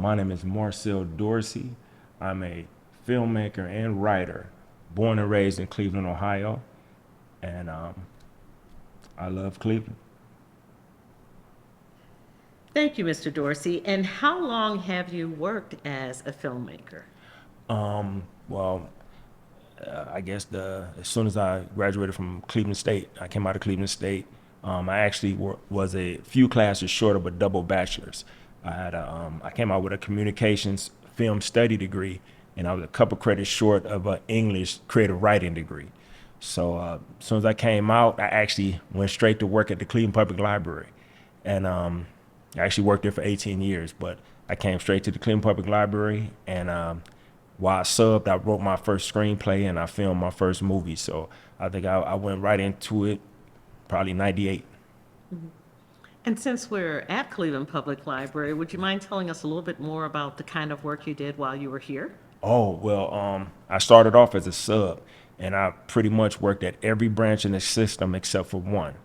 My name is Marcel Dorsey. I'm a filmmaker and writer, born and raised in Cleveland, Ohio, and I love Cleveland. Thank you, Mr. Dorsey. And how long have you worked as a filmmaker? Well, I guess as soon as I graduated from Cleveland State, I came out of Cleveland State. I actually was a few classes short of a double bachelor's. I came out with a communications film study degree, and I was a couple credits short of an English creative writing degree. So as soon as I came out, I actually went straight to work at the Cleveland Public Library, and I actually worked there for 18 years. But I came straight to the Cleveland Public Library, and while I subbed, I wrote my first screenplay and I filmed my first movie. So I think I went right into it, probably '98. And since we're at Cleveland Public Library, would you mind telling us a little bit more about the kind of work you did while you were here? Oh, well, I started off as a sub, and I pretty much worked at every branch in the system except for one.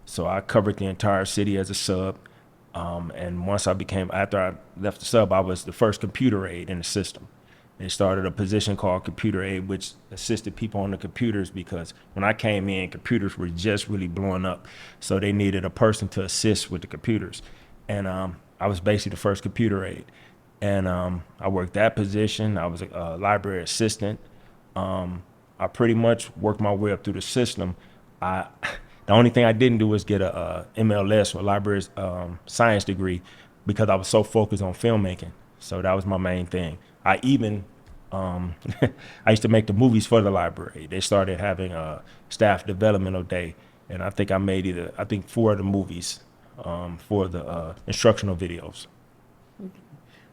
So I covered the entire city as a sub. And after I left the sub, I was the first computer aide in the system. They started a position called computer aide, which assisted people on the computers because when I came in, computers were just really blowing up. So they needed a person to assist with the computers. And I was basically the first computer aide. And I worked that position. I was a library assistant. I pretty much worked my way up through the system. I, the only thing I didn't do was get a MLS or library science degree because I was so focused on filmmaking. So that was my main thing. I even I used to make the movies for the library. They started having a staff developmental day, and I think I made four of the movies for the instructional videos.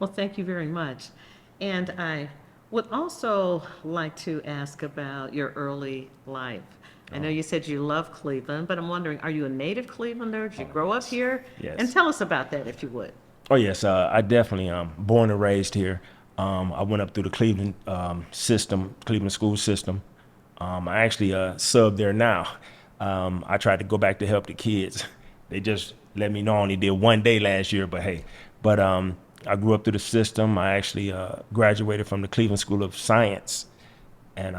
Well, thank you very much. And I would also like to ask about your early life. I know you said you love Cleveland, but I'm wondering, are you a native Clevelander? Did you grow up here? And Yes. tell us about that if you would. Oh yes, I definitely born and raised here. I went up through the Cleveland system, Cleveland school system. I actually sub there now. I tried to go back to help the kids. They just let me know I only did one day last year, but hey. But I grew up through the system. I actually graduated from the Cleveland School of Science, and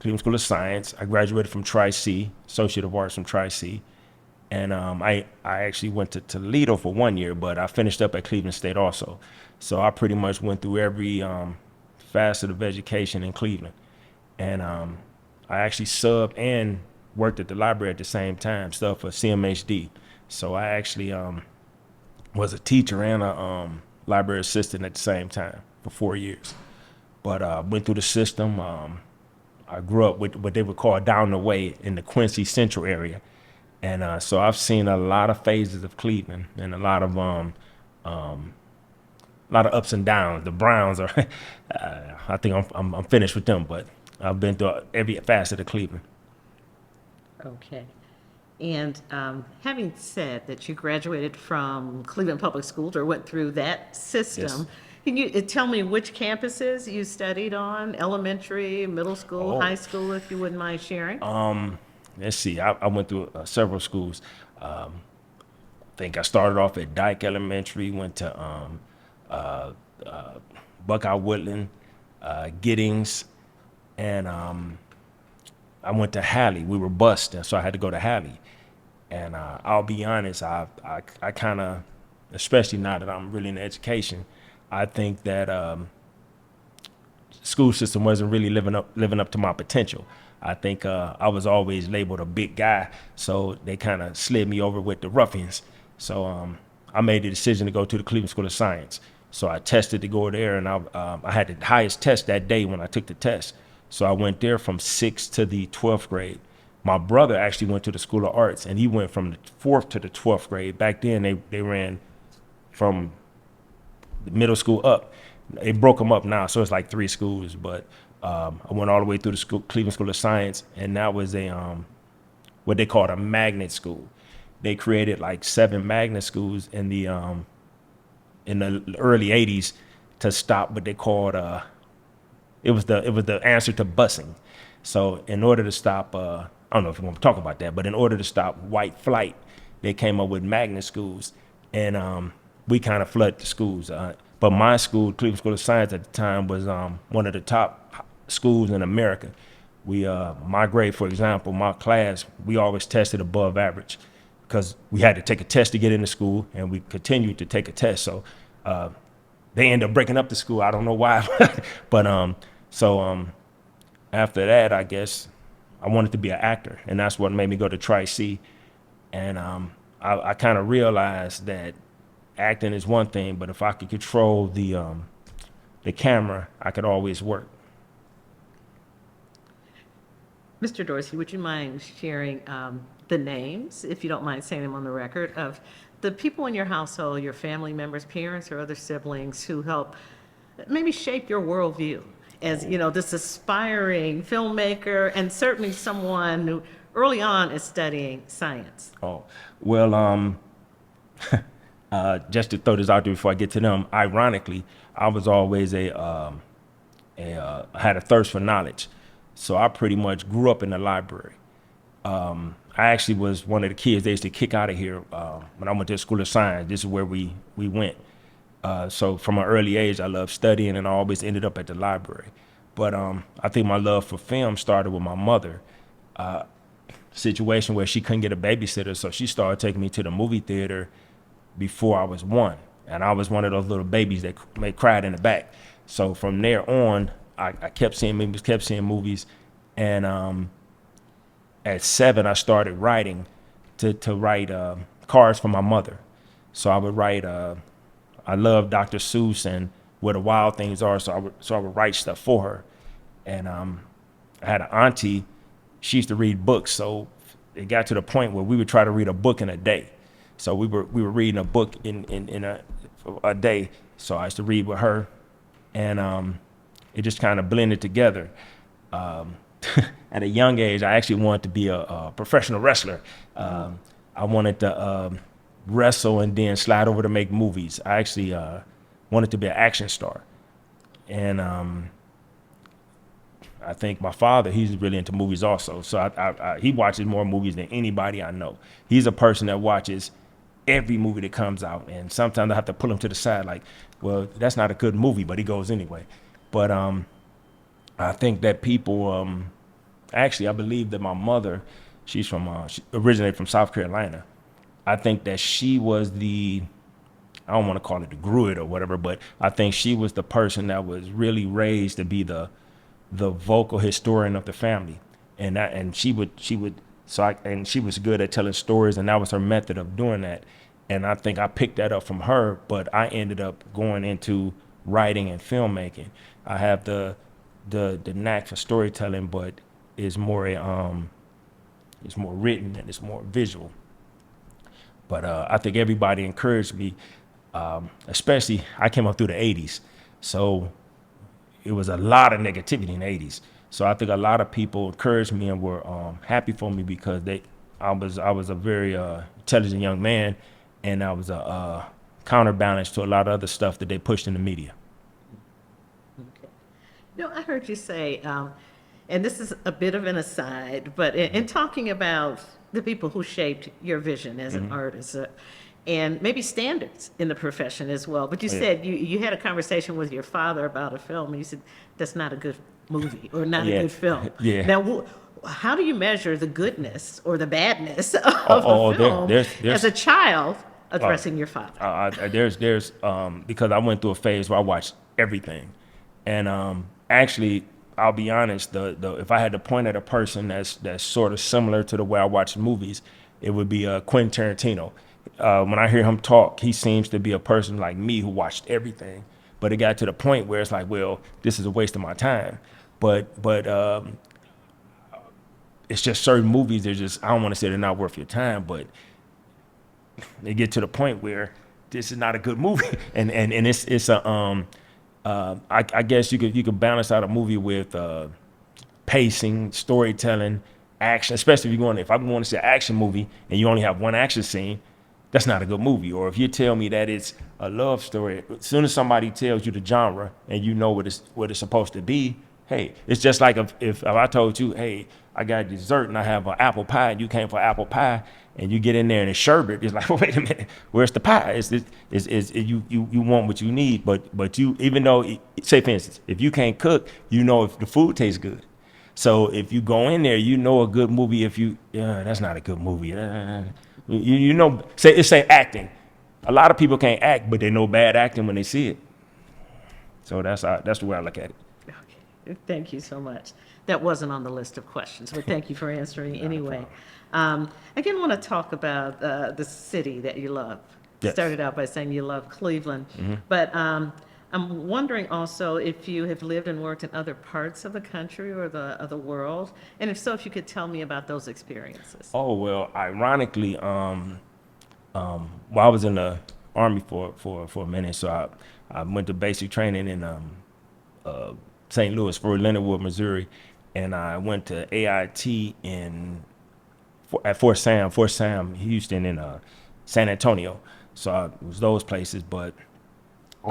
Cleveland School of Science. I graduated from Tri-C, Associate of Arts from Tri-C. And I actually went to Toledo for 1 year, but I finished up at Cleveland State also. So I pretty much went through every facet of education in Cleveland. And I actually subbed and worked at the library at the same time, stuff for CMHD. So I actually was a teacher and a library assistant at the same time for 4 years. But went through the system. I grew up with what they would call down the way in the Quincy Central area. And so I've seen a lot of phases of Cleveland and a lot of ups and downs. The Browns are, I think I'm finished with them, but I've been through every facet of Cleveland. Okay. And having said that you graduated from Cleveland Public Schools or went through that Yes. system, can you tell me which campuses you studied on? Elementary, middle school, high Oh, school, if you wouldn't mind sharing? let's see. I went through several schools. I think I started off at Dyke Elementary, went to uh, uh, Buckeye Woodland, Giddings, and I went to Halley. We were bused, and so I had to go to Halley. And I'll be honest, I kind of, especially now that I'm really in education, I think that school system wasn't really living up to my potential. I think I was always labeled a big guy, so they kind of slid me over with the ruffians. So I made the decision to go to the Cleveland School of Science. So I tested to go there, and I had the highest test that day when I took the test. So I went there from 6th to the 12th grade. My brother actually went to the School of Arts, and he went from the 4th to the 12th grade. Back then, they ran from the middle school up. They broke them up now, so it's like three schools. But I went all the way through the school, Cleveland School of Science, and that was a what they called a magnet school. They created like 7 magnet schools in the early '80s to stop what they called it was the answer to busing. So in order to stop, I don't know if you want to talk about that, but in order to stop white flight, they came up with magnet schools, and we kind of flooded the schools. But my school, Cleveland School of Science at the time, was one of the top schools in America. My grade, for example, my class, we always tested above average because we had to take a test to get into school, and we continued to take a test. So they ended up breaking up the school. I don't know why, but after that, I guess I wanted to be an actor, and that's what made me go to Tri-C. And I kind of realized that acting is one thing, but if I could control the camera, I could always work. Mr. Dorsey, would you mind sharing the names, if you don't mind saying them on the record, of the people in your household, your family members, parents, or other siblings who help maybe shape your worldview as, you know, this aspiring filmmaker and certainly someone who early on is studying science? Oh, well, just to throw this out there before I get to them, ironically, I was always I had a thirst for knowledge. So I pretty much grew up in the library. I actually was one of the kids they used to kick out of here when I went to the School of Science. This is where we went. So from an early age, I loved studying, and I always ended up at the library. But I think my love for film started with my mother. Situation where she couldn't get a babysitter, so she started taking me to the movie theater before I was 1. And I was one of those little babies that cried in the back. So from there on, I kept seeing movies, and at 7 I started writing to write cards for my mother. So I would write. I love Dr. Seuss and Where the Wild Things Are, so I would write stuff for her. And I had an auntie. She used to read books, so it got to the point where we would try to read a book in a day. So we were reading a book in a day. So I used to read with her, and it just kind of blended together. At a young age, I actually wanted to be a professional wrestler. I wanted to wrestle and then slide over to make movies. I actually wanted to be an action star. And I think my father, he's really into movies also. So he watches more movies than anybody I know. He's a person that watches every movie that comes out. And sometimes I have to pull him to the side like, well, that's not a good movie, but he goes anyway. But I think that people, actually, I believe that my mother, she originated from South Carolina. I think that she was I don't want to call it the Gruit or whatever, but I think she was the person that was really raised to be the vocal historian of the family. And she was good at telling stories, and that was her method of doing that. And I think I picked that up from her, but I ended up going into writing and filmmaking. I have the knack for storytelling, but it's more written and it's more visual. But I think everybody encouraged me, especially I came up through the 80s. So it was a lot of negativity in the 80s. So I think a lot of people encouraged me and were happy for me because I was a very intelligent young man, and I was a counterbalance to a lot of other stuff that they pushed in the media. Okay. You know, I heard you say, and this is a bit of an aside, but in talking about the people who shaped your vision as an artist, and maybe standards in the profession as well. But you said you had a conversation with your father about a film, and you said, that's not a good movie or not a good film. Yeah. Now, how do you measure the goodness or the badness of a film as a child addressing your father? There's because I went through a phase where I watched everything. And actually, I'll be honest, if I had to point at a person that's sort of similar to the way I watch movies, it would be Quentin Tarantino. When I hear him talk, he seems to be a person like me who watched everything. But it got to the point where it's like, well, this is a waste of my time. But it's just certain movies, I don't want to say they're not worth your time, but they get to the point where this is not a good movie. and it's a I guess you could balance out a movie with pacing, storytelling, action. Especially if I'm going to see an action movie and you only have one action scene, that's not a good movie. Or if you tell me that it's a love story, as soon as somebody tells you the genre and you know what it's supposed to be, hey, it's just like if I told you, hey, I got dessert and I have an apple pie, and you came for apple pie, and you get in there and it's sherbet. It's like, well, wait a minute, where's the pie? You want what you need, but you, even though, say for instance, if you can't cook, you know if the food tastes good. So if you go in there, you know a good movie. If you, yeah, that's not a good movie. You know, say acting. A lot of people can't act, but they know bad acting when they see it. So that's the way I look at it. Okay, thank you so much. That wasn't on the list of questions, but thank you for answering anyway. Again, I want to talk about the city that you love. Yes. Started out by saying you love Cleveland, but I'm wondering also if you have lived and worked in other parts of the country or the world, and if so, if you could tell me about those experiences. Oh well, ironically, well, I was in the army for a minute, so I went to basic training in St. Louis, Fort Leonard Wood, Missouri, and I went to AIT at Fort Sam, Houston, and San Antonio. So it was those places. But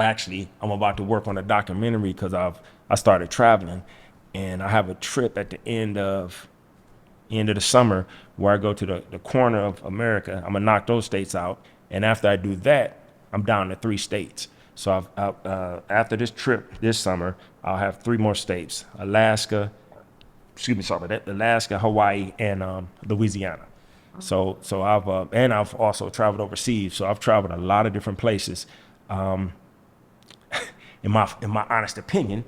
actually, I'm about to work on a documentary because I started traveling, and I have a trip at the end of the summer where I go to the corner of America. I'm gonna knock those states out, and after I do that, I'm down to 3 states. So after this trip this summer, I'll have 3 more states: Alaska, Hawaii, and Louisiana. So I've also traveled overseas. So I've traveled a lot of different places. In my honest opinion,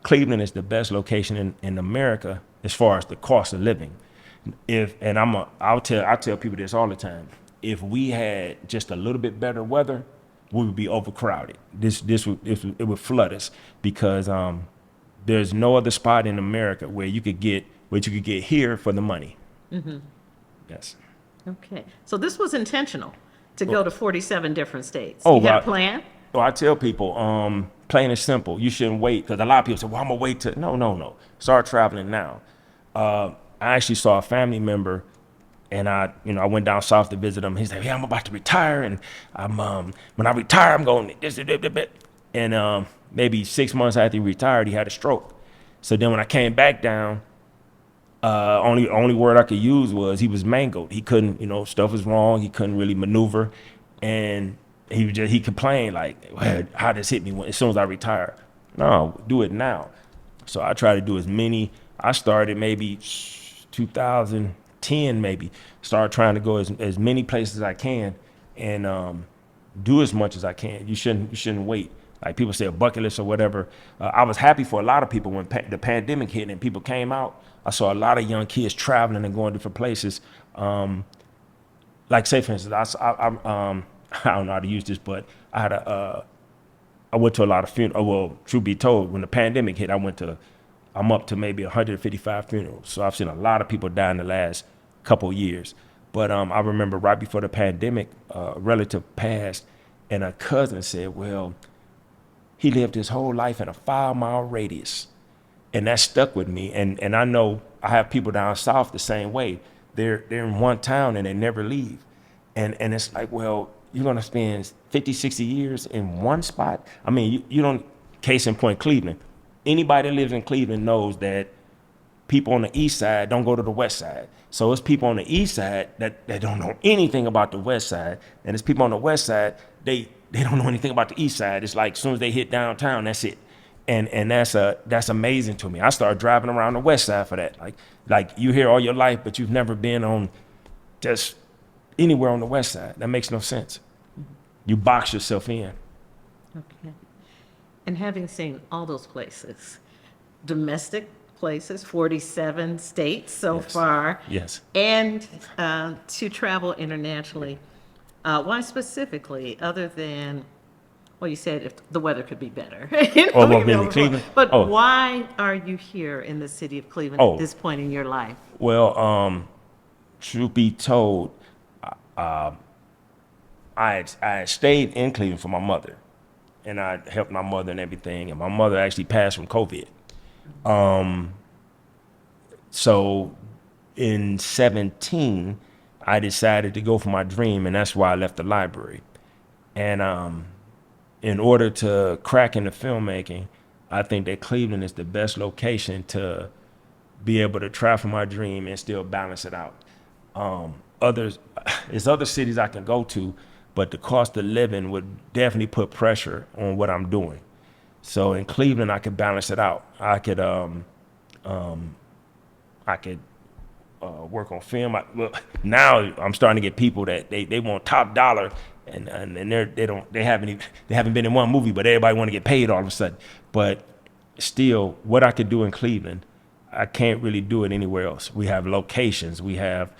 Cleveland is the best location in America as far as the cost of living. I tell people this all the time. If we had just a little bit better weather, we would be overcrowded. It would flood us because there's no other spot in America where you could get what you could get here for the money. Yes. Okay, so this was intentional to go to 47 different states. Oh, You had a wow. plan? So I tell people, plain and simple, you shouldn't wait, because a lot of people say, well, I'm gonna wait to, no. Start traveling now. I actually saw a family member, and I went down south to visit him. He said, yeah, I'm about to retire, and when I retire, I'm going this. And maybe 6 months after he retired, he had a stroke. So then when I came back down, only word I could use was he was mangled. He couldn't, stuff was wrong. He couldn't really maneuver, and he complained like, well, how this hit me as soon as I retire. No, do it now. So I try to do as many. I started maybe 2010, maybe start trying to go as many places as I can, and do as much as I can. You shouldn't wait. Like people say a bucket list or whatever. I was happy for a lot of people when the pandemic hit and people came out. I saw a lot of young kids traveling and going different places. Like say for instance, I don't know how to use this, but I went to a lot of funerals. Well, truth be told, when the pandemic hit, I'm up to maybe 155 funerals. So I've seen a lot of people die in the last couple of years. But I remember right before the pandemic, a relative passed, and a cousin said, well, he lived his whole life in a 5-mile radius. And that stuck with me. And I know I have people down south the same way. They're in one town and they never leave. And it's like, well, you're going to spend 50, 60 years in one spot? I mean, you don't, case in point, Cleveland. Anybody that lives in Cleveland knows that people on the east side don't go to the west side. So it's people on the east side that don't know anything about the west side. And it's people on the west side, they don't know anything about the east side. It's like as soon as they hit downtown, that's it. And that's amazing to me. I started driving around the west side for that. Like you here all your life, but you've never been on just anywhere on the west side. That makes no sense. You box yourself in. Okay. And having seen all those places, domestic places, 47 states so Yes. far. Yes. And to travel internationally, why specifically, other than, well, you said if the weather could be better. Oh, well, in Cleveland? But Oh. why are you here in the city of Cleveland Oh. at this point in your life? Well, truth be told, I had stayed in Cleveland for my mother, and I helped my mother and everything, and my mother actually passed from COVID. So in 17, I decided to go for my dream, and that's why I left the library. And in order to crack into filmmaking, I think that Cleveland is the best location to be able to try for my dream and still balance it out. Others, there's other cities I can go to, but the cost of living would definitely put pressure on what I'm doing. So in Cleveland, I could balance it out. I could work on film. Well, now I'm starting to get people that they want top dollar, and they haven't been in one movie, but everybody want to get paid all of a sudden. But still, what I could do in Cleveland, I can't really do it anywhere else. We have locations. We have,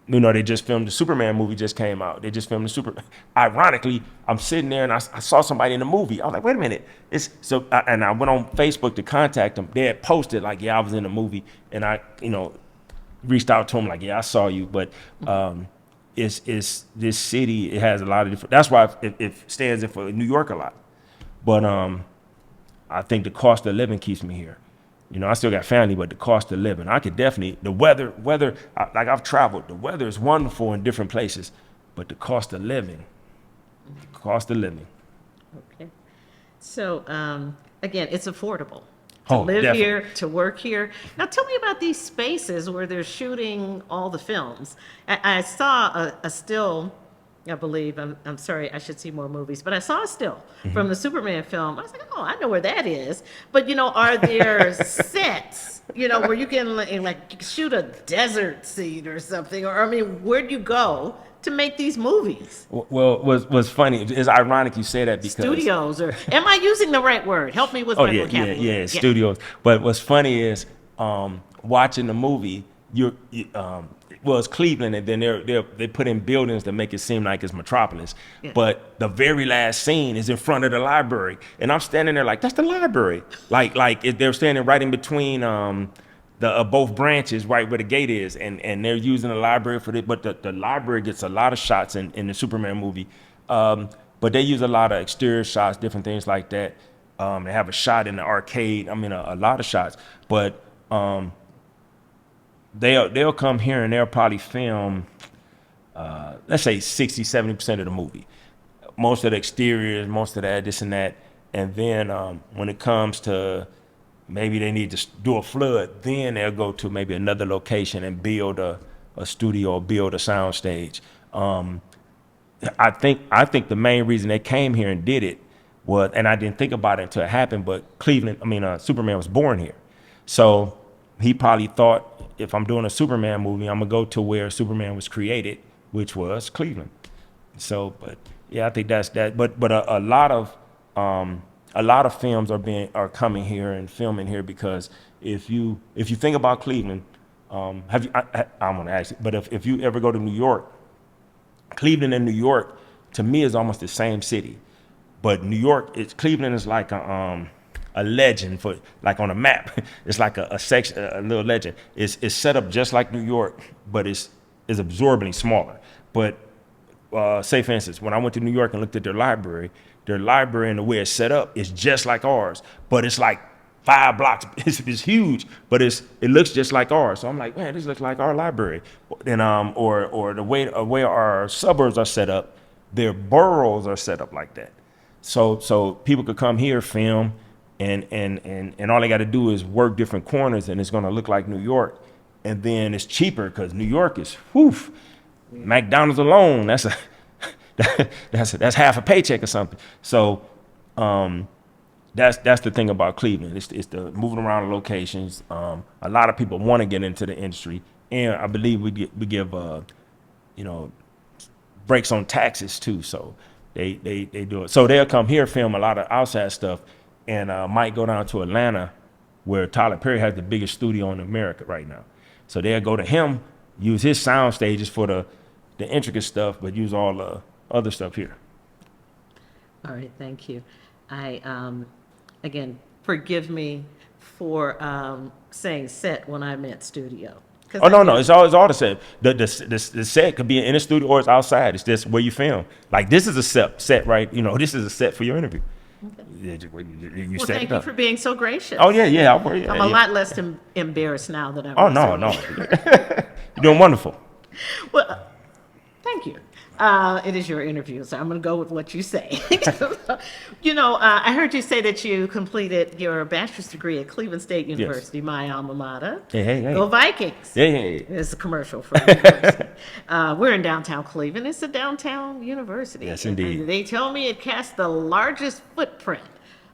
they just filmed the Superman movie just came out. They just filmed the Ironically, I'm sitting there and I saw somebody in the movie. I was like, wait a minute. And I went on Facebook to contact them. They had posted like, yeah, I was in the movie, and I, reached out to them like, yeah, I saw you. But it's this city. It has a lot of different. That's why it stands in for New York a lot. But I think the cost of living keeps me here. I still got family, but the cost of living, I could definitely, the weather, like I've traveled, the weather is wonderful in different places, but the cost of living. Okay. So, again, it's affordable to live Definitely. here, to work here. Now, tell me about these spaces where they're shooting all the films. I saw a still, I believe, I'm sorry, I should see more movies, but I saw a still from the Superman film. I was like, oh, I know where that is. But, are there sets, where you can like shoot a desert scene or something? Or, where do you go to make these movies? Well, what's funny, it's ironic you say that because. Studios, or am I using the right word? Help me with my vocabulary. Yeah, studios. But what's funny is watching the movie, it's Cleveland, and then they put in buildings to make it seem like it's Metropolis. Yeah. But the very last scene is in front of the library, and I'm standing there like, that's the library. Like they're standing right in between the both branches, right where the gate is, and they're using the library for it. But the library gets a lot of shots in the Superman movie. But they use a lot of exterior shots, different things like that. They have a shot in the arcade. A lot of shots. But they'll come here and they'll probably film, let's say 60-70% of the movie. Most of the exteriors, most of that, this and that. And then when it comes to maybe they need to do a flood, then they'll go to maybe another location and build a studio or build a sound stage. I think the main reason they came here and did it was, and I didn't think about it until it happened, but Superman was born here. So he probably thought, if I'm doing a Superman movie, I'm gonna go to where Superman was created, which was Cleveland. So, but yeah, I think that's that. But a lot of films are coming here and filming here, because if you think about Cleveland, I'm gonna ask you, but if you ever go to New York, Cleveland and New York to me is almost the same city, but Cleveland is like a legend for, like on a map. It's like a section, a little legend. It's set up just like New York, but it's absorbingly smaller. But say for instance, when I went to New York and looked at their library and the way it's set up is just like ours, but it's like 5 blocks. It's huge, but it looks just like ours. So I'm like, man, this looks like our library. And or the way our suburbs are set up, their boroughs are set up like that. So people could come here, film, and all they got to do is work different corners, and it's going to look like New York. And then it's cheaper because New York is, McDonald's alone, that's half a paycheck or something. So that's the thing about Cleveland. It's the moving around the locations. A lot of people want to get into the industry, and I believe we give breaks on taxes too. So they do it. So they'll come here, film a lot of outside stuff, and might go down to Atlanta, where Tyler Perry has the biggest studio in America right now. So they'll go to him, use his sound stages for the intricate stuff, but use all the other stuff here. All right, thank you. Again, forgive me for saying set when I meant studio. Oh, no, it's all the set. The set could be in a studio or it's outside. It's just where you film. Like, this is a set, right? This is a set for your interview. Okay. You Well, set thank it you up. for being so gracious. Oh, yeah. I'm a lot less embarrassed now that I'm. Oh, no. You're doing wonderful. Well, thank you. It is your interview, so I'm going to go with what you say. I heard you say that you completed your bachelor's degree at Cleveland State Yes. University, my alma mater. Hey, hey, hey. Go Vikings. Yeah, yeah, yeah. It's a commercial for the university. We're in downtown Cleveland. It's a downtown university. Yes, And indeed. they tell me it casts the largest footprint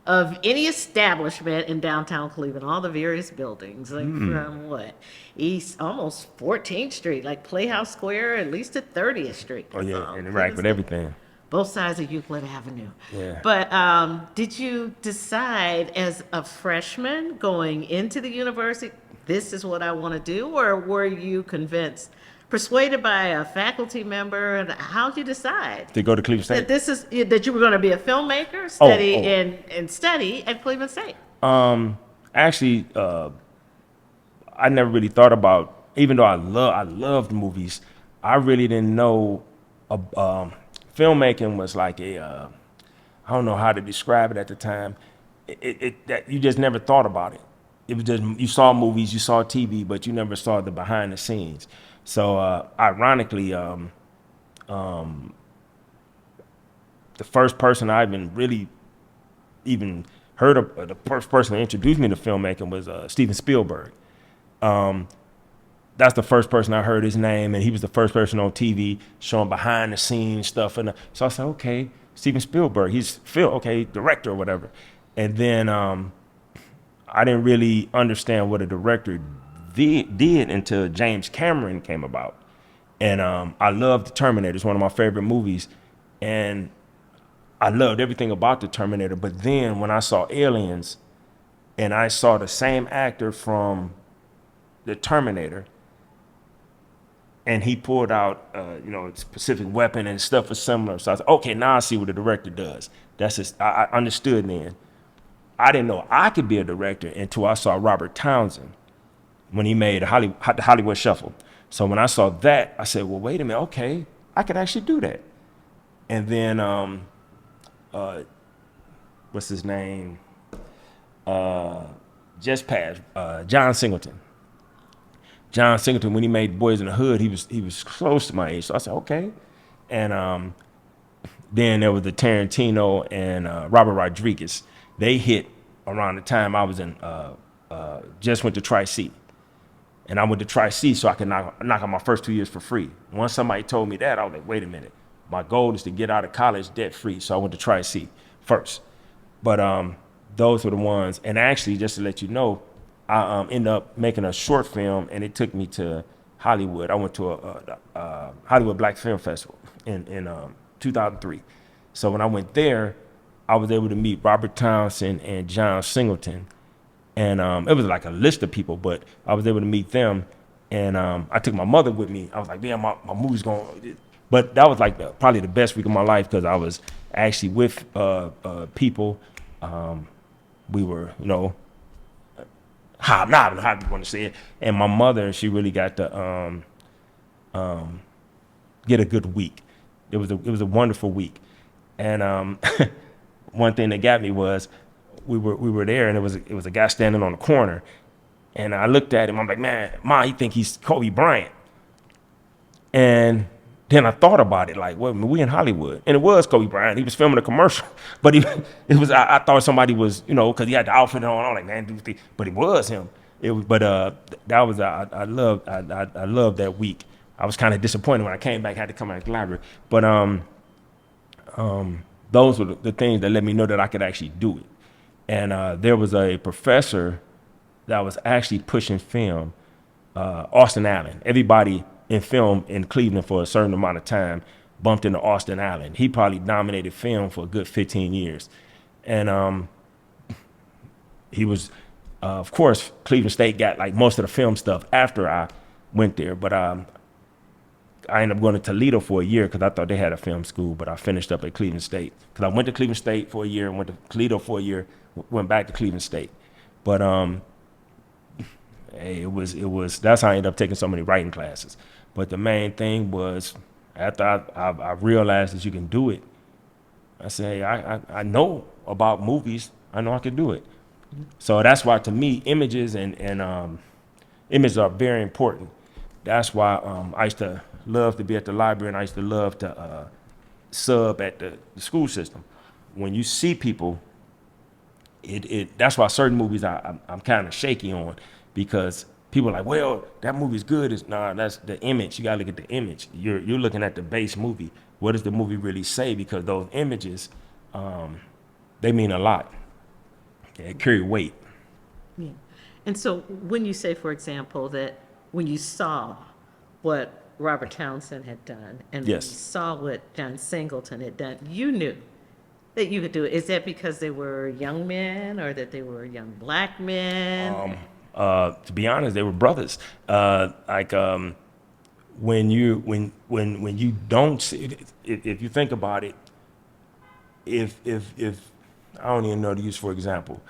of any establishment in downtown Cleveland, all the various buildings, like from what? East, almost 14th Street, like Playhouse Square, at least to 30th Street. Oh, yeah, and Cleveland interact with State. everything. Both sides of Euclid Avenue. Yeah. But did you decide as a freshman going into the university, this is what I want to do? Or were you convinced, persuaded by a faculty member? And how'd you decide To go to Cleveland that State? this is that you were going to be a filmmaker, study oh. and study at Cleveland State? Actually, I never really thought about, even though I loved movies, I really didn't know filmmaking was like I don't know how to describe it at the time. That you just never thought about it. It was just, you saw movies, you saw TV, but you never saw the behind the scenes. So ironically, the first person I even heard of, the first person that introduced me to filmmaking was Steven Spielberg. That's the first person I heard his name, and he was the first person on TV showing behind the scenes stuff. And so I said, okay, Steven Spielberg, he's director or whatever. And then I didn't really understand what a director did until James Cameron came about. And I loved Terminator. It's one of my favorite movies. And I loved everything about the Terminator. But then when I saw Aliens and I saw the same actor from the Terminator, and he pulled out, a specific weapon and stuff was similar. So I said, okay, now I see what the director does. That's just, I understood then. I didn't know I could be a director until I saw Robert Townsend when he made the Hollywood Shuffle. So when I saw that, I said, well, wait a minute, okay, I could actually do that. And then, what's his name? Just passed, John Singleton. John Singleton, when he made Boys in the Hood, he was close to my age. So I said, okay. And then there was the Tarantino and Robert Rodriguez. They hit around the time I was just went to Tri-C. And I went to Tri-C so I could knock out my first 2 years for free. Once somebody told me that, I was like, wait a minute. My goal is to get out of college debt free. So I went to Tri-C first. But those were the ones. And actually, just to let you know, I ended up making a short film, and it took me to Hollywood. I went to a Hollywood Black Film Festival in 2003. So when I went there, I was able to meet Robert Townsend and John Singleton. And it was like a list of people, but I was able to meet them. And I took my mother with me. I was like, man, my movie's going. But that was like probably the best week of my life because I was actually with people. We were, hobnobbing, how you want to say it. And my mother, she really got to get a good week. It was a wonderful week. And one thing that got me was we were there, and it was a guy standing on the corner, and I looked at him. I'm like, man, Ma, he think he's Kobe Bryant. And then I thought about it, like, well, we in Hollywood, and it was Kobe Bryant. He was filming a commercial, but I thought somebody was, because he had the outfit on. I'm like, man, but it was him. That was I loved that week. I was kind of disappointed when I came back, had to come out of the library, but those were the things that let me know that I could actually do it. And there was a professor that was actually pushing film, Austin Allen. Everybody in film in Cleveland for a certain amount of time bumped into Austin Allen. He probably dominated film for a good 15 years. And he was, of course, Cleveland State got like most of the film stuff after I went there. But I ended up going to Toledo for a year because I thought they had a film school, but I finished up at Cleveland State. Because I went to Cleveland State for a year, went to Toledo for a year, went back to Cleveland State. But hey, it was that's how I ended up taking so many writing classes. But the main thing was, after I realized that you can do it, I said, hey, I know about movies. I know I can do it. So that's why, to me, images and images are very important. That's why I used to love to be at the library, and I used to love to sub at the school system. When you see people, that's why certain movies I'm kind of shaky on, because people are like, well, that movie's good. That's the image. You gotta look at the image. You're looking at the base movie. What does the movie really say? Because those images, they mean a lot. They carry weight. Yeah. And so when you say, for example, that when you saw what Robert Townsend had done and when you Yes. saw what John Singleton had done, you knew that you could do it. Is that because they were young men or that they were young black men? To be honest, they were brothers. When you don't see it, if you think about it, if I don't even know to use for example,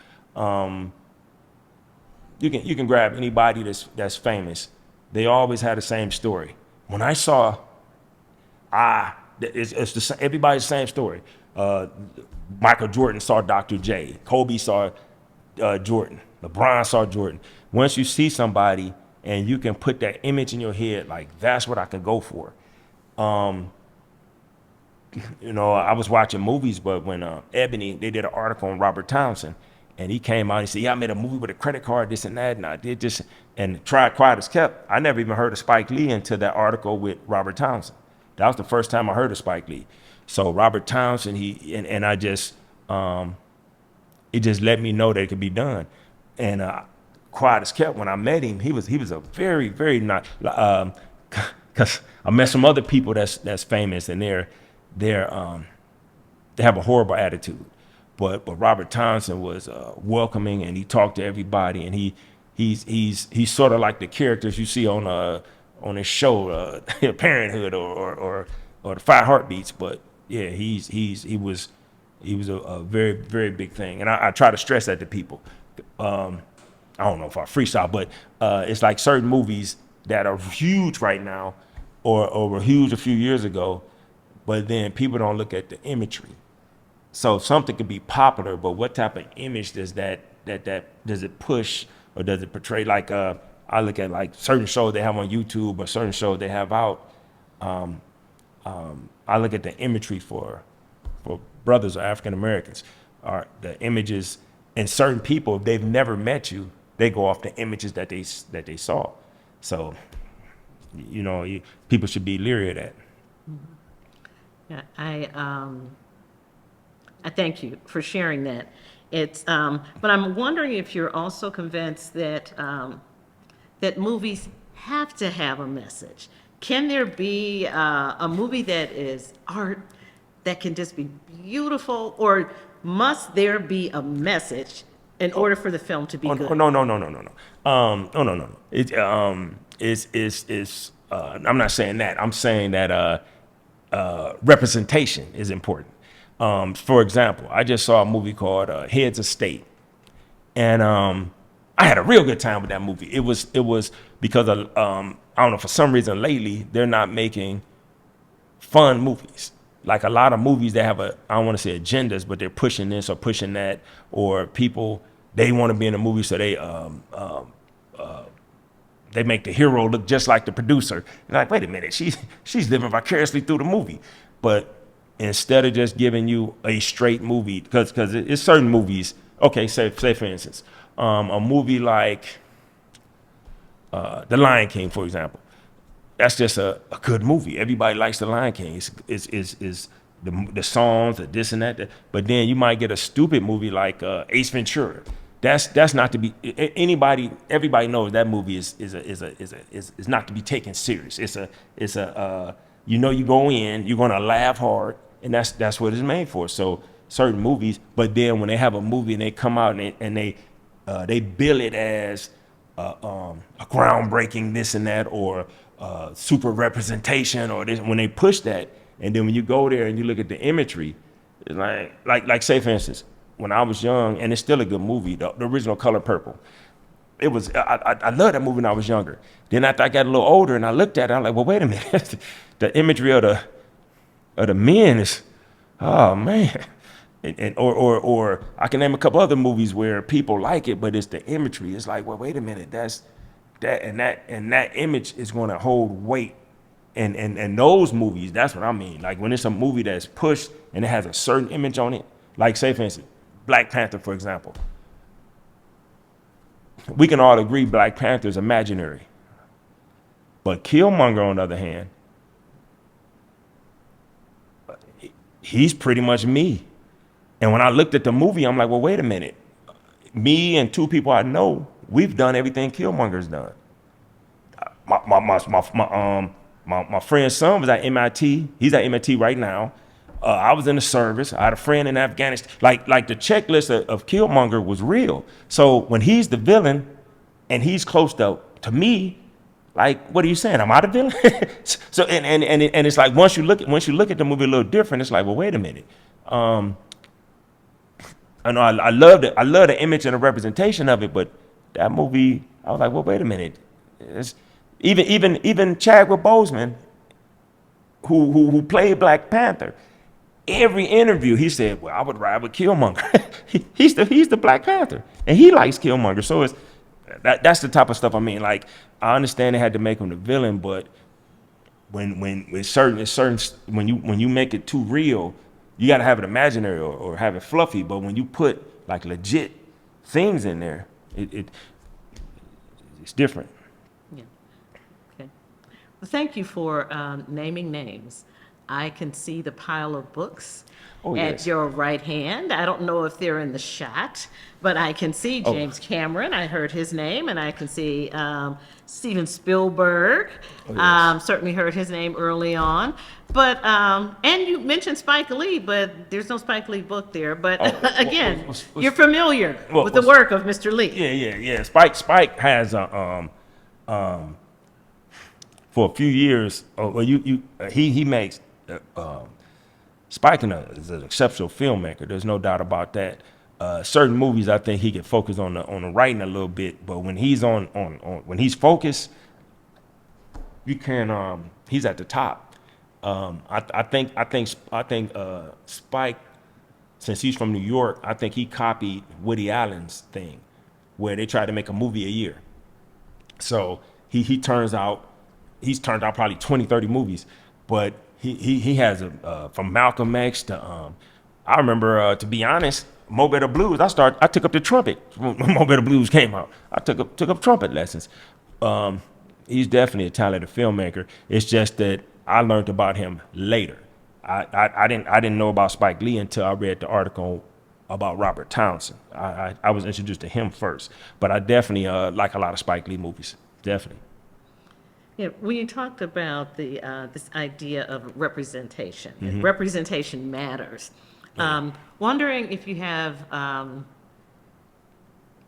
you can grab anybody that's famous. They always had the same story. When I saw, everybody's same story. Michael Jordan saw Dr. J. Kobe saw Jordan. LeBron saw Jordan. Once you see somebody and you can put that image in your head, like that's what I can go for. I was watching movies, but when Ebony, they did an article on Robert Townsend, and he came out and he said, yeah, I made a movie with a credit card, this and that, and I did this, and tried quiet as kept. I never even heard of Spike Lee until that article with Robert Townsend. That was the first time I heard of Spike Lee. So Robert Townsend, I just, it just let me know that it could be done. And quiet as kept, when I met him, he was a very, very not, because I met some other people that's famous, and they have a horrible attitude. But Robert Townsend was welcoming, and he talked to everybody, and he's sort of like the characters you see on his show, Parenthood or the Five Heartbeats. But yeah, he was a very, very big thing, and I try to stress that to people. I don't know if I freestyle, but it's like certain movies that are huge right now, or were huge a few years ago, but then people don't look at the imagery. So something could be popular, but what type of image does that does it push, or does it portray? Like I look at like certain shows they have on YouTube, or certain shows they have out. I look at the imagery for brothers or African Americans, or the images, and certain people, if they've never met you, they go off the images that they saw. So, people should be leery of that. Yeah, I thank you for sharing that. But I'm wondering if you're also convinced that that movies have to have a message. Can there be a movie that is art that can just be beautiful, or must there be a message in order for the film to be good? No. No. I'm not saying that. I'm saying that representation is important. For example, I just saw a movie called Heads of State, and I had a real good time with that movie. It was because of, I don't know, for some reason lately they're not making fun movies. Like a lot of movies that have I don't want to say agendas, but they're pushing this or pushing that, or people, they want to be in a movie, so they make the hero look just like the producer. And like, wait a minute, she's living vicariously through the movie. But instead of just giving you a straight movie, because it's certain movies. Okay, say for instance, a movie like The Lion King, for example. That's just a good movie. Everybody likes The Lion King. It's the songs, the this and that. But then you might get a stupid movie like Ace Ventura. That's not to be anybody. Everybody knows that movie is not to be taken serious. You go in, you're gonna laugh hard, and that's what it's made for. So certain movies, but then when they have a movie and they come out and they bill it as a groundbreaking this and that, or super representation, or this, when they push that, and then when you go there and you look at the imagery, it's like say for instance, when I was young, and it's still a good movie, the original Color Purple. It was I loved that movie when I was younger. Then after I got a little older and I looked at it, I'm like, well, wait a minute, the imagery of the men is, oh man. Or I can name a couple other movies where people like it, but it's the imagery. It's like, well, wait a minute, and that image is going to hold weight And those movies, that's what I mean. Like when it's a movie that's pushed and it has a certain image on it, like say for instance, Black Panther, for example. We can all agree Black Panther is imaginary. But Killmonger, on the other hand, he's pretty much me. And when I looked at the movie, I'm like, well, wait a minute. Me and two people I know, we've done everything Killmonger's done. My friend's son was at MIT. He's at MIT right now. I was in the service. I had a friend in Afghanistan. Like the checklist of Killmonger was real. So when he's the villain and he's close to me, like, what are you saying? Am I the villain? So and it's like once you look at the movie a little different, it's like, well, wait a minute. I know I love the image and the representation of it, but that movie, I was like, well, wait a minute. It's, even Chadwick Boseman, who played Black Panther, every interview he said, well, I would ride with Killmonger. he's the Black Panther, and he likes Killmonger. So it's that's the type of stuff I mean. Like, I understand they had to make him the villain, but when it's certain when you make it too real, you got to have it imaginary or have it fluffy. But when you put like legit things in there, it's different. Yeah. Okay. Well, thank you for naming names. I can see the pile of books at Yes. your right hand. I don't know if they're in the shot, but I can see James Cameron. I heard his name, and I can see Steven Spielberg. Yes. Certainly heard his name early on. But and you mentioned Spike Lee, but there's no Spike Lee book there. But again, you're familiar with the work of Mr. Lee. Yeah. Spike has for a few years. He makes Spike is an exceptional filmmaker. There's no doubt about that. Certain movies, I think he can focus on the writing a little bit, but when he's on when he's focused, you can he's at the top. I think Spike, since he's from New York, I think he copied Woody Allen's thing, where they tried to make a movie a year. So he's turned out probably 20, 30 movies, but he has from Malcolm X to I remember, to be honest, Mo Better Blues. I took up the trumpet when Mo Better Blues came out. I took up trumpet lessons. He's definitely a talented filmmaker. It's just that I learned about him later. I didn't know about Spike Lee until I read the article about Robert Townsend. I was introduced to him first, but I definitely like a lot of Spike Lee movies. Definitely. Yeah, when you talked about the this idea of representation, representation matters. Wondering if you have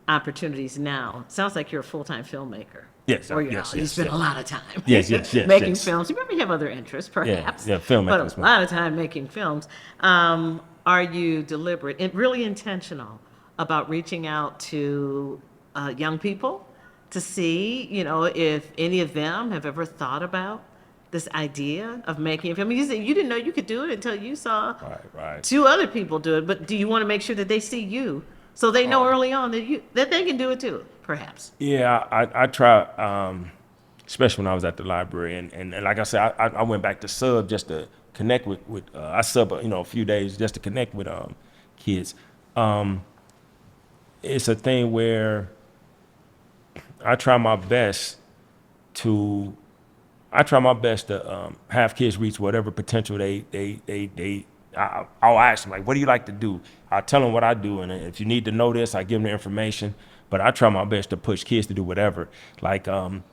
opportunities now. Sounds like you're a full-time filmmaker. Yes, Or yes, you yes, spend yes. a lot of time Yes, making yes. films. You probably have other interests, perhaps. Yeah, filmmaking But as a well. lot of time making films. Are you deliberate and really intentional about reaching out to young people to see, if any of them have ever thought about this idea of making a film? You said you didn't know you could do it until you saw Right. two other people do it, but do you want to make sure that they see you so they know early on that they can do it too, perhaps? Yeah, I try, especially when I was at the library, and like I said, I went back to sub just to connect with I sub a few days just to connect with kids. It's a thing where I try my best to have kids reach whatever potential I'll ask them, like, what do you like to do? I'll tell them what I do, and if you need to know this, I give them the information. But I try my best to push kids to do whatever. Like, and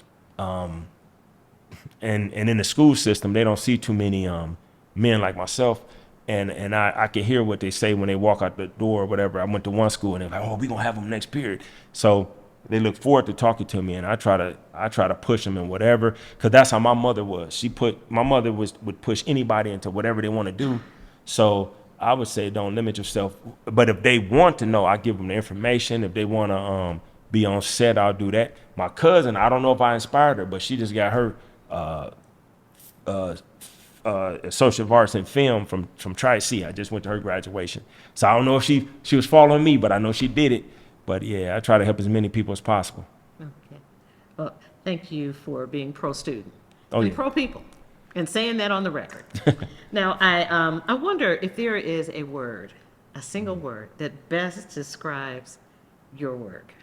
in the school system, they don't see too many men like myself, and I can hear what they say when they walk out the door or whatever. I went to one school, and they're like, oh, we're gonna have them next period. So they look forward to talking to me, and I try to push them in whatever, because that's how my mother was. My mother would push anybody into whatever they want to do. So I would say don't limit yourself. But if they want to know, I give them the information. If they want to be on set, I'll do that. My cousin, I don't know if I inspired her, but she just got her Associate of Arts in Film from Tri-C. I just went to her graduation. So I don't know if she was following me, but I know she did it. But yeah, I try to help as many people as possible. Okay. Well, thank you for being pro-student Oh, and yeah. pro-people. And saying that on the record. Now, I wonder if there is a word, a single word, that best describes your work.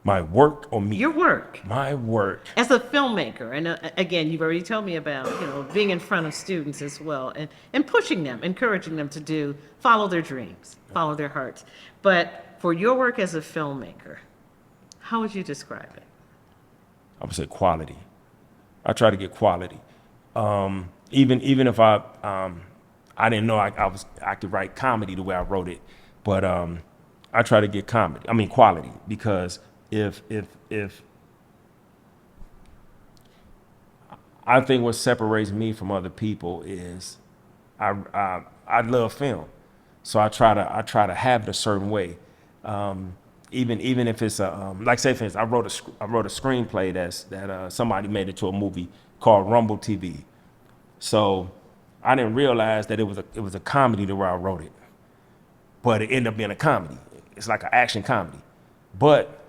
My work or me? Your work My work. as a filmmaker. And again, you've already told me about, being in front of students as well and pushing them, encouraging them to follow their dreams, follow their hearts. But for your work as a filmmaker, how would you describe it? I would say quality. I try to get quality. Even if I didn't know I could write comedy the way I wrote it, but I try to get quality, because if I think what separates me from other people is I love film, so I try to have it a certain way. Even if it's like, say for instance, I wrote a screenplay that somebody made it to a movie called Rumble TV. So I didn't realize that it was a comedy the way I wrote it, but it ended up being a comedy. It's like an action comedy, but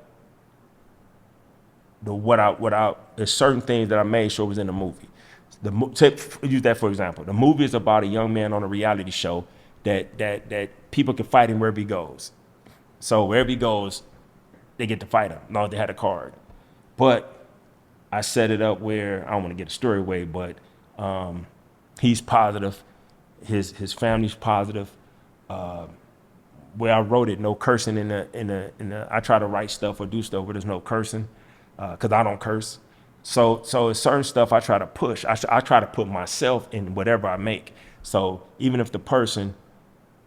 there's certain things that I made sure was in the movie. Use that for example. The movie is about a young man on a reality show that people can fight him wherever he goes. So wherever he goes, they get to fight him. No, they had a card, but I set it up where I don't want to get the story away, but he's positive, his family's positive. Where I wrote it, no cursing in the. I try to write stuff or do stuff where there's no cursing, because I don't curse. So it's certain stuff I try to push. I try to put myself in whatever I make. So even if the person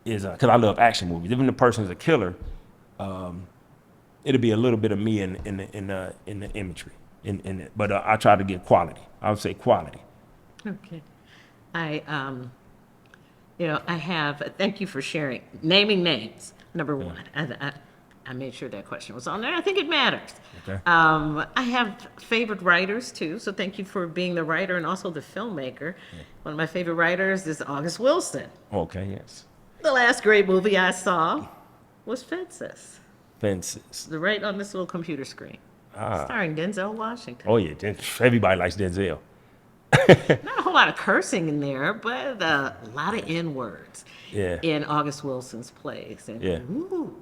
is, because I love action movies, even if the person is a killer, it'll be a little bit of me in the imagery. But I try to get quality. I would say quality. Okay. I have, thank you for sharing, naming names, number one. I made sure that question was on there. I think it matters. Okay. I have favorite writers too, so thank you for being the writer and also the filmmaker. Yeah. One of my favorite writers is August Wilson. Okay, yes. The last great movie I saw was Fences. Fences. Right on this little computer screen. Starring Denzel Washington. Oh yeah, everybody likes Denzel. Not a whole lot of cursing in there, but a lot of N-words in August Wilson's plays. And, ooh.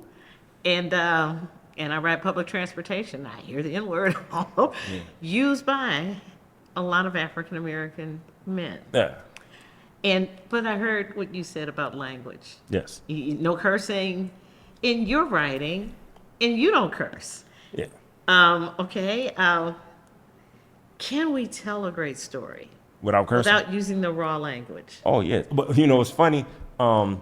And I ride public transportation. I hear the N-word used by a lot of African American men. Yeah. But I heard what you said about language. Yes. No cursing in your writing, and you don't curse. Yeah. Okay. Can we tell a great story without cursing? Without using the raw language? Oh yeah, but it's funny. My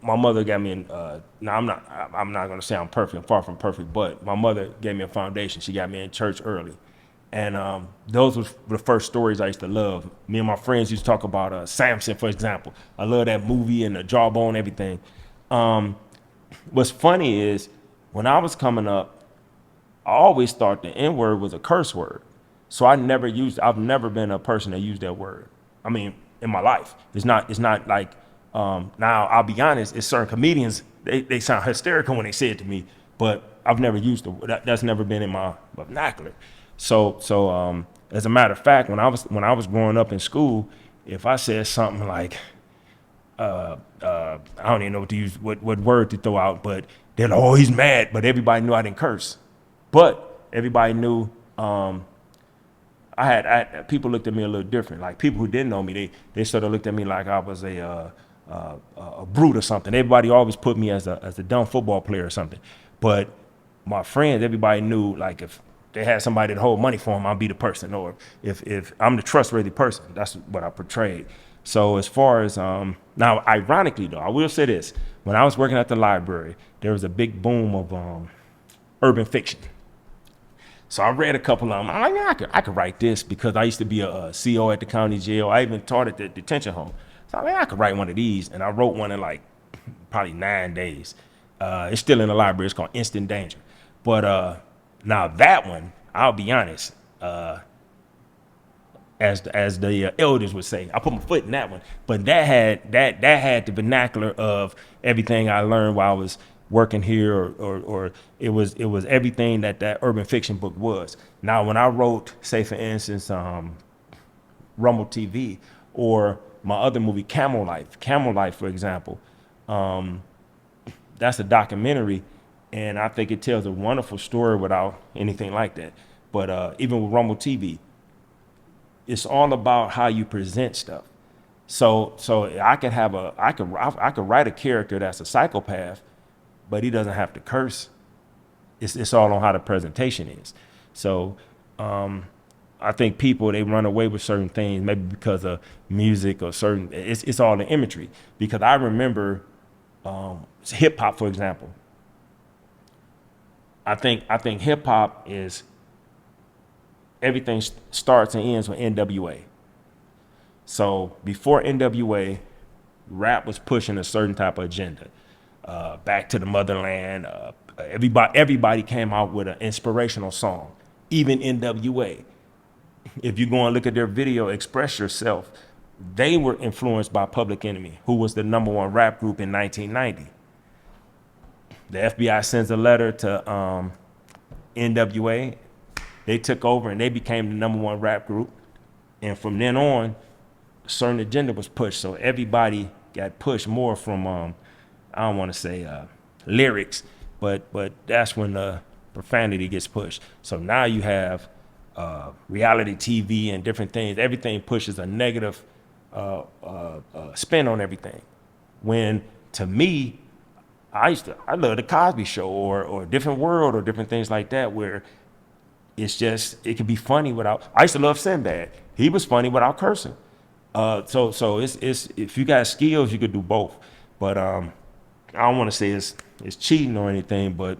mother got me in. Now I'm not gonna say I'm perfect. I'm far from perfect, but my mother gave me a foundation. She got me in church early, and those were the first stories I used to love. Me and my friends used to talk about Samson, for example. I love that movie and the jawbone, everything. What's funny is when I was coming up, I always thought the N-word was a curse word. So I've never been a person that used that word. I mean, in my life. It's not like, now I'll be honest, it's certain comedians, they sound hysterical when they say it to me, but I've never used the word. That's never been in my vernacular. So as a matter of fact, when I was growing up in school, if I said something like, I don't even know what word to throw out, but they're like, oh, he's mad, but everybody knew I didn't curse. But everybody knew people looked at me a little different. Like people who didn't know me, they sort of looked at me like I was a brute or something. Everybody always put me as a dumb football player or something. But my friends, everybody knew, like, if they had somebody to hold money for them, I'll be the person. Or if I'm the trustworthy person, that's what I portrayed. So as far as now, ironically though, I will say this: when I was working at the library, there was a big boom of urban fiction. So I read a couple of them. I'm like, I could write this, because I used to be a CO at the county jail. I even taught at the detention home. So I'm like, I could write one of these. And I wrote one in like probably 9 days. It's still in the library. It's called Instant Danger. But now that one, I'll be honest, as the elders would say, I put my foot in that one. But that had the vernacular of everything I learned while I was working here, or it was everything that urban fiction book was. Now, when I wrote, say for instance, Rumble TV, or my other movie, Camel Life, for example, that's a documentary, and I think it tells a wonderful story without anything like that. But even with Rumble TV, it's all about how you present stuff. So I could write a character that's a psychopath, but he doesn't have to curse. It's all on how the presentation is. So I think people, they run away with certain things, maybe because of music or certain. It's all the imagery. Because I remember hip hop, for example. I think hip hop is everything starts and ends with NWA. So before NWA, rap was pushing a certain type of agenda. Back to the motherland. Everybody came out with an inspirational song. Even NWA. If you go and look at their video, Express Yourself, they were influenced by Public Enemy, who was the #1 rap group in 1990. The FBI sends a letter to NWA. They took over and they became the #1 rap group. And from then on, a certain agenda was pushed. So everybody got pushed more from, I don't want to say lyrics, but that's when the profanity gets pushed. So now you have reality TV and different things. Everything pushes a negative spin on everything. When, to me, I love the Cosby Show or Different World or different things like that, where it can be funny without. I used to love Sinbad. He was funny without cursing. So it's if you got skills, you could do both. But I don't want to say it's cheating or anything, but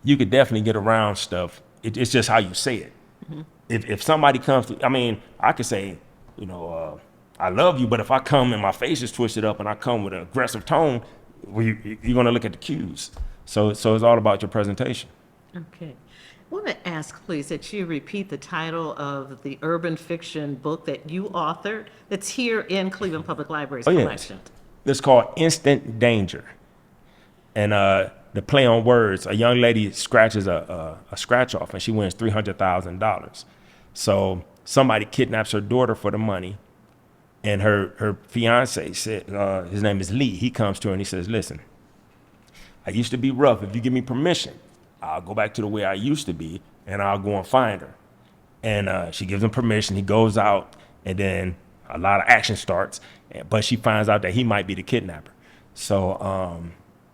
you could definitely get around stuff. It's just how you say it. Mm-hmm. If somebody comes to, I mean, I could say, I love you, but if I come and my face is twisted up and I come with an aggressive tone, you're gonna look at the cues. So it's all about your presentation. Okay. I want to ask, please, that you repeat the title of the urban fiction book that you authored that's here in Cleveland Public Library's collection. Yes. It's called Instant Danger. And the play on words, a young lady scratches a scratch off and she wins $300,000. So somebody kidnaps her daughter for the money, and her fiance said, his name is Lee. He comes to her and he says, "Listen, I used to be rough. If you give me permission, I'll go back to the way I used to be, and I'll go and find her." And she gives him permission. He goes out, and then a lot of action starts. But she finds out that he might be the kidnapper. So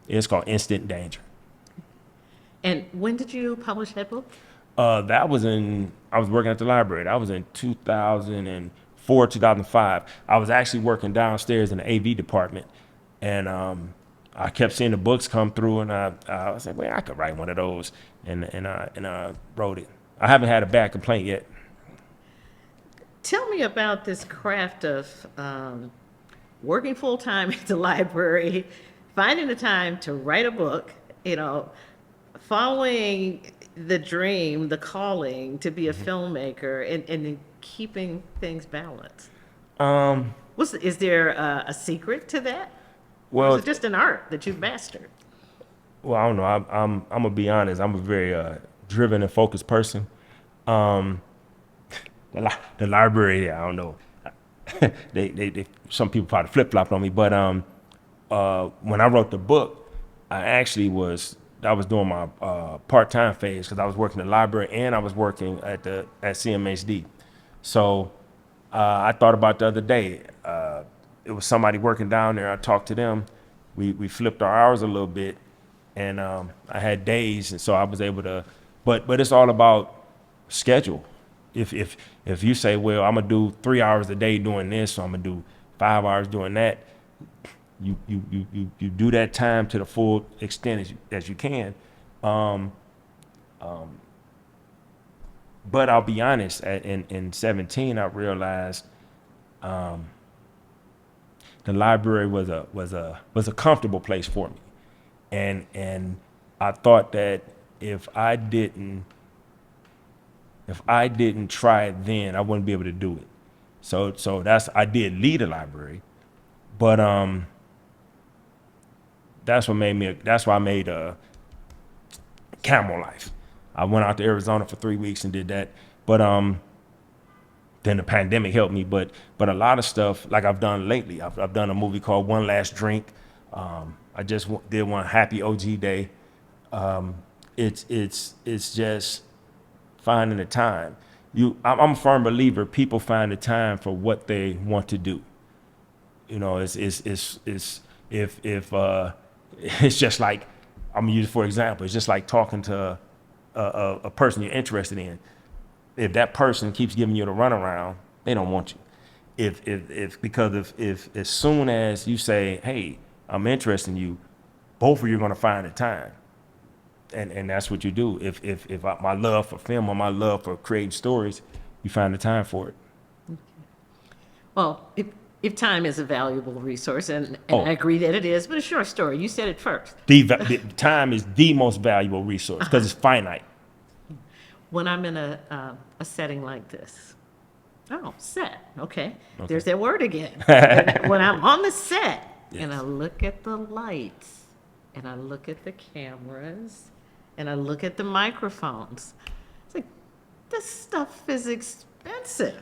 it's called Instant Danger. And when did you publish that book? I was working at the library. That was in 2004, 2005. I was actually working downstairs in the AV department, and I kept seeing the books come through, and I was like, "Well, I could write one of those," and I wrote it. I haven't had a bad complaint yet. Tell me about this craft of working full-time at the library, finding the time to write a book, following the dream, the calling to be a filmmaker, and keeping things balanced. Is there a secret to that? Well, or is it just an art that you've mastered? Well, I don't know. I'm gonna be honest. I'm a very driven and focused person. The library, I don't know. they some people probably flip flopped on me, but when I wrote the book, I was doing my part-time phase because I was working in the library and I was working at CMHD. So I thought about the other day. It was somebody working down there. I talked to them. We flipped our hours a little bit, and I had days, and so I was able to. But it's all about schedule. If you say, well, I'm gonna do 3 hours a day doing this, so I'm gonna do 5 hours doing that, you do that time to the full extent as you can. But I'll be honest. In 17, I realized the library was a comfortable place for me, and I thought that if I didn't try it then, I wouldn't be able to do it. So I did lead a library, but That's why I made Camel Life. I went out to Arizona for 3 weeks and did that. But then the pandemic helped me. But a lot of stuff like I've done lately. I've done a movie called One Last Drink. I just did one, Happy OG Day. It's just finding the time. I'm a firm believer. People find the time for what they want to do. You know, it's if it's just like, I'm gonna use it for example. It's just like talking to a person you're interested in. If that person keeps giving you the runaround, they don't want you. If as soon as you say, hey, I'm interested in you, both of you are gonna find the time. And that's what you do. If my love for film or my love for creating stories, you find the time for it. Well, if time is a valuable resource, and Oh. I agree that it is, but a short story, you said it first. The time is the most valuable resource because it's finite. When I'm in a setting like this, set, okay, there's that word again. And when I'm on the set, and I look at the lights, and I look at the cameras, and I look at the microphones, it's like, this stuff is expensive.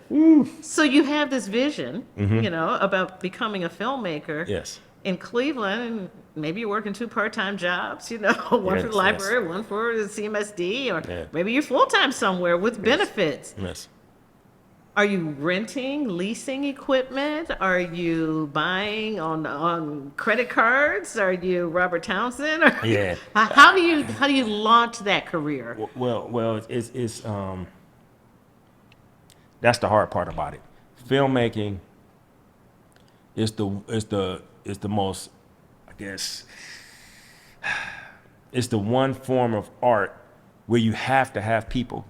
So you have this vision, about becoming a filmmaker. Yes. In Cleveland, and maybe you're working 2 part-time jobs, one for the library, one for the CMSD, or maybe you're full-time somewhere with benefits. Yes. Are you renting, leasing equipment? Are you buying on credit cards? Are you Robert Townsend? Yeah. How do you launch that career? Well, it's that's the hard part about it. Filmmaking is the most, I guess, it's the one form of art where you have to have people.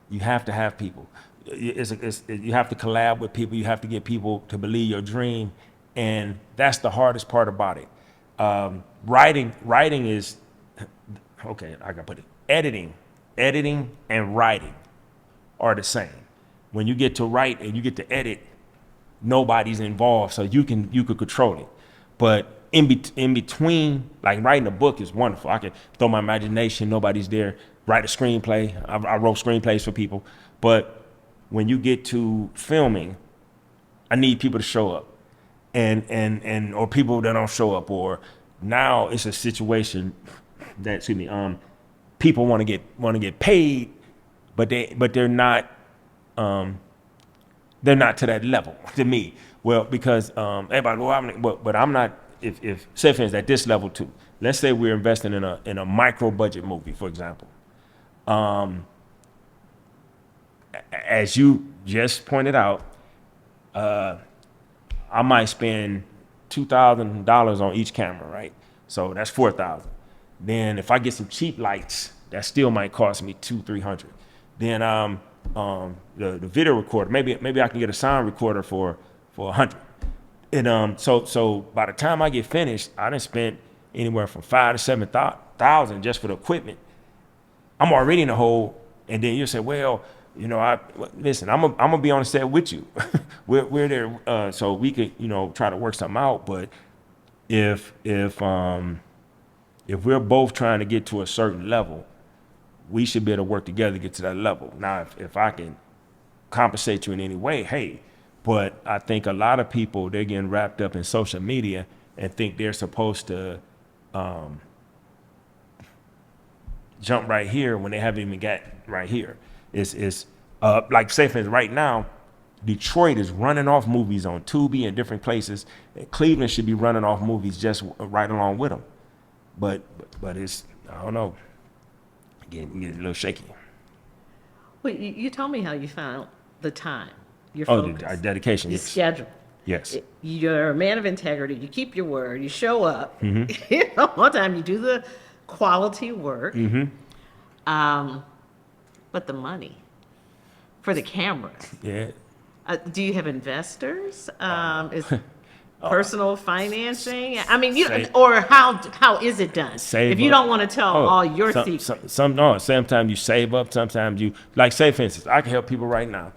You have to have people. You have to collab with people. You have to get people to believe your dream, and that's the hardest part about it. Writing is, okay, I gotta put it. Editing and writing are the same. When you get to write and you get to edit, nobody's involved, so you could control it. But in between, like writing a book is wonderful. I can throw my imagination. Nobody's there. Write a screenplay. I wrote screenplays for people. But when you get to filming, I need people to show up, and or people that don't show up. Or now it's a situation that people want to get paid, but they're not. They're not to that level to me. Well, because everybody, but I'm not. If say for instance at this level too. Let's say we're investing in a micro budget movie, for example. As you just pointed out, I might spend $2,000 on each camera, right? So that's $4,000. Then if I get some cheap lights, that still might cost me $200-300. Then the video recorder, maybe I can get a sound recorder for $100. And so by the time I get finished, I done spent anywhere from $5,000 to $7,000 just for the equipment. I'm already in the hole, and then you say, well, listen, I'm gonna be on the set with you. we're there, so we could try to work something out. But if we're both trying to get to a certain level, we should be able to work together to get to that level. Now, if I can compensate you in any way, hey. But I think a lot of people, they're getting wrapped up in social media and think they're supposed to jump right here when they haven't even got right here. It's like say for instance, right now, Detroit is running off movies on Tubi and different places. And Cleveland should be running off movies just right along with them. But it's, I don't know, getting a little shaky. Well, you told me how you found the time, your Oh, focus, our dedication. your Yes. schedule. Yes. You're a man of integrity. You keep your word. You show up. One time you do the quality work. But the money for the cameras. Yeah. Do you have investors? Is personal financing? I mean, or how is it done? Save if you up. don't want to tell all your secrets. Sometimes you save up. Sometimes you, like say for instance, I can help people right now.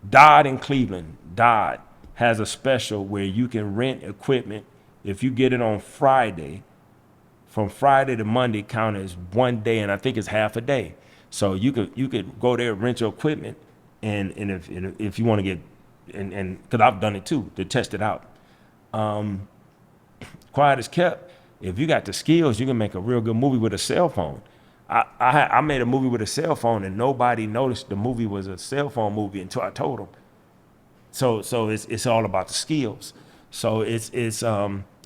Dodd in Cleveland, Dodd has a special where you can rent equipment if you get it on Friday, from Friday to Monday count as one day, and I think it's half a day. So you could go there, rent your equipment, and if you want to get, and because I've done it too to test it out. Quiet as kept. If you got the skills, you can make a real good movie with a cell phone. I made a movie with a cell phone, and nobody noticed the movie was a cell phone movie until I told them. So it's all about the skills. So it's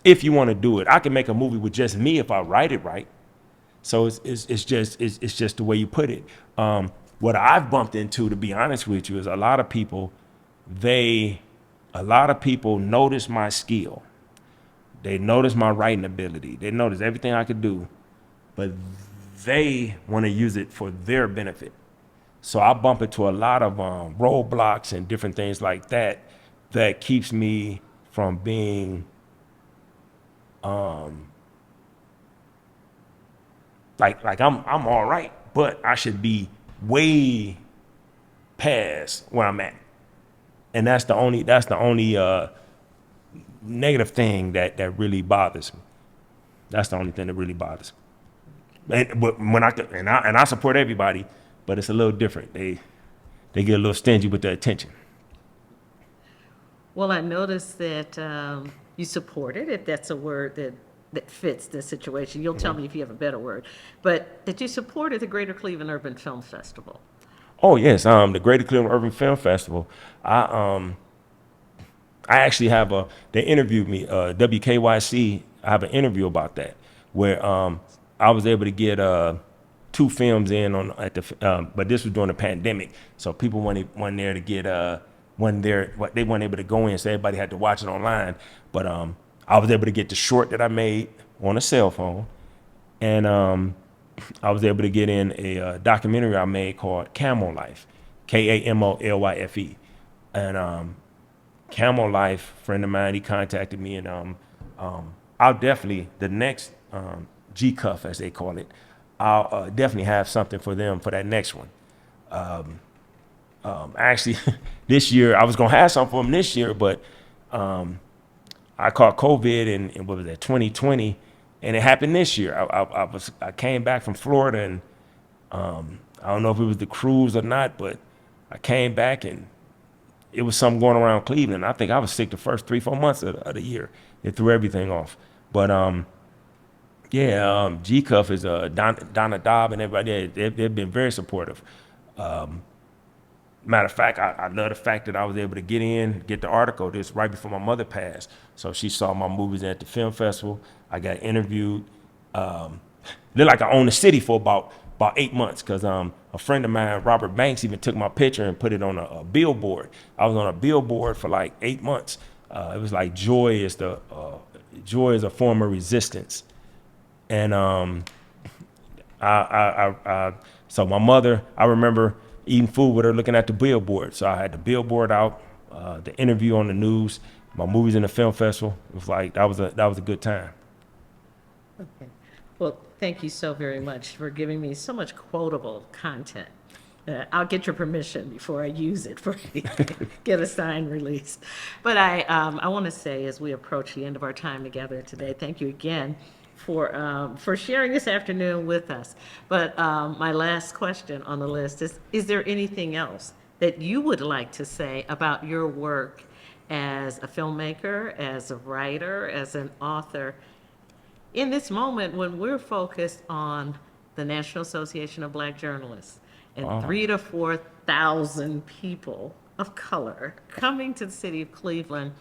if you want to do it, I can make a movie with just me if I write it right. So it's just the way you put it. What I've bumped into, to be honest with you, is they a lot of people notice my skill. They notice my writing ability. They notice everything I could do, but they want to use it for their benefit. So I bump into a lot of roadblocks and different things like that that keeps me from being like I'm all right, but I should be way past where I'm at. And that's the only negative thing that really bothers me. That's the only thing that really bothers me. But when I support everybody, but it's a little different. They get a little stingy with their attention. Well, I noticed that you supported, if that's a word that fits the situation. You'll tell me if you have a better word, but that you supported the Greater Cleveland Urban Film Festival. Oh yes, the Greater Cleveland Urban Film Festival. I actually have they interviewed me, WKYC. I have an interview about that where I was able to get two films in on at the, but this was during the pandemic, so people weren't there to get they weren't able to go in, so everybody had to watch it online. But I was able to get the short that I made on a cell phone, and I was able to get in a documentary I made called Camel Life, KAMOLYFE, and Camel Life, friend of mine, he contacted me, and I'll definitely, the next G Cuff as they call it, I'll definitely have something for them for that next one. Actually, this year I was gonna have something for them this year, but I caught COVID in what was that, 2020, and it happened this year. I came back from Florida, and I don't know if it was the cruise or not, but I came back and it was something going around Cleveland. I think I was sick the first 3-4 months of the year. It threw everything off. But G Cuff is Donna Dobb and everybody. They've been very supportive. Matter of fact, I love the fact that I was able to get the article this right before my mother passed. So she saw my movies at the film festival. I got interviewed. Looked like I owned the city for about 8 months, because a friend of mine, Robert Banks, even took my picture and put it on a billboard. I was on a billboard for like 8 months. It was like joy is a form of resistance, and so my mother, I remember eating food with her, looking at the billboard. So I had the billboard out, the interview on the news, my movies in the film festival. It was like that was a good time. Okay. Well, thank you so very much for giving me so much quotable content. I'll get your permission before I use it for get a sign release. But I want to say, as we approach the end of our time together today, thank you again for sharing this afternoon with us. But my last question on the list is there anything else that you would like to say about your work as a filmmaker, as a writer, as an author, in this moment when we're focused on the National Association of Black Journalists and 3,000 to 4,000 people of color coming to the city of Cleveland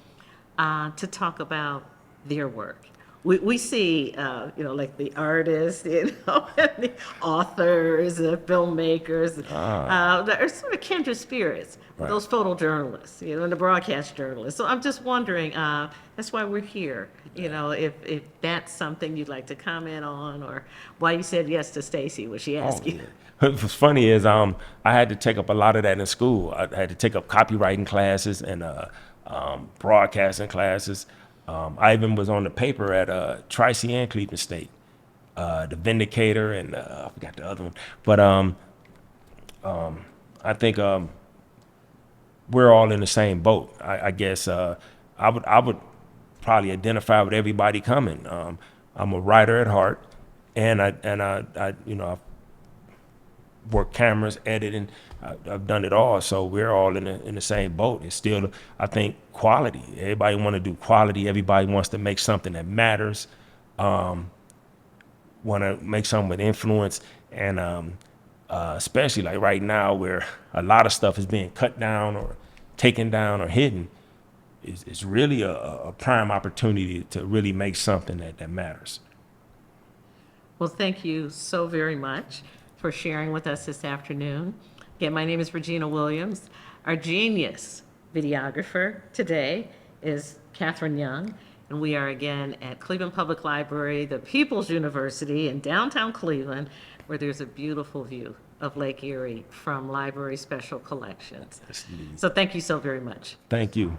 to talk about their work? We see, like the artists, and the authors, the filmmakers, that are sort of kindred spirits, right. Those photojournalists, and the broadcast journalists. So I'm just wondering, that's why we're here, if that's something you'd like to comment on, or why you said yes to Stacy when she asked you. Yeah. What's funny is I had to take up a lot of that in school. I had to take up copywriting classes and broadcasting classes. I even was on the paper at Tracy and Cleveland State, the Vindicator, and I forgot the other one. But I think we're all in the same boat. I guess I would probably identify with everybody coming. I'm a writer at heart, and I you know, I've worked cameras, editing, I've done it all. So we're all in the same boat. It's still, I think, quality. Everybody want to do quality. Everybody wants to make something that matters. Want to make something with influence, and especially like right now where a lot of stuff is being cut down or taken down or hidden, it's really a prime opportunity to really make something that matters. Well, thank you so very much for sharing with us this afternoon. Again, my name is Regina Williams. Our genius videographer today is Catherine Young, and we are again at Cleveland Public Library, the People's University in downtown Cleveland, where there's a beautiful view of Lake Erie from Library Special Collections. So thank you so very much. Thank you.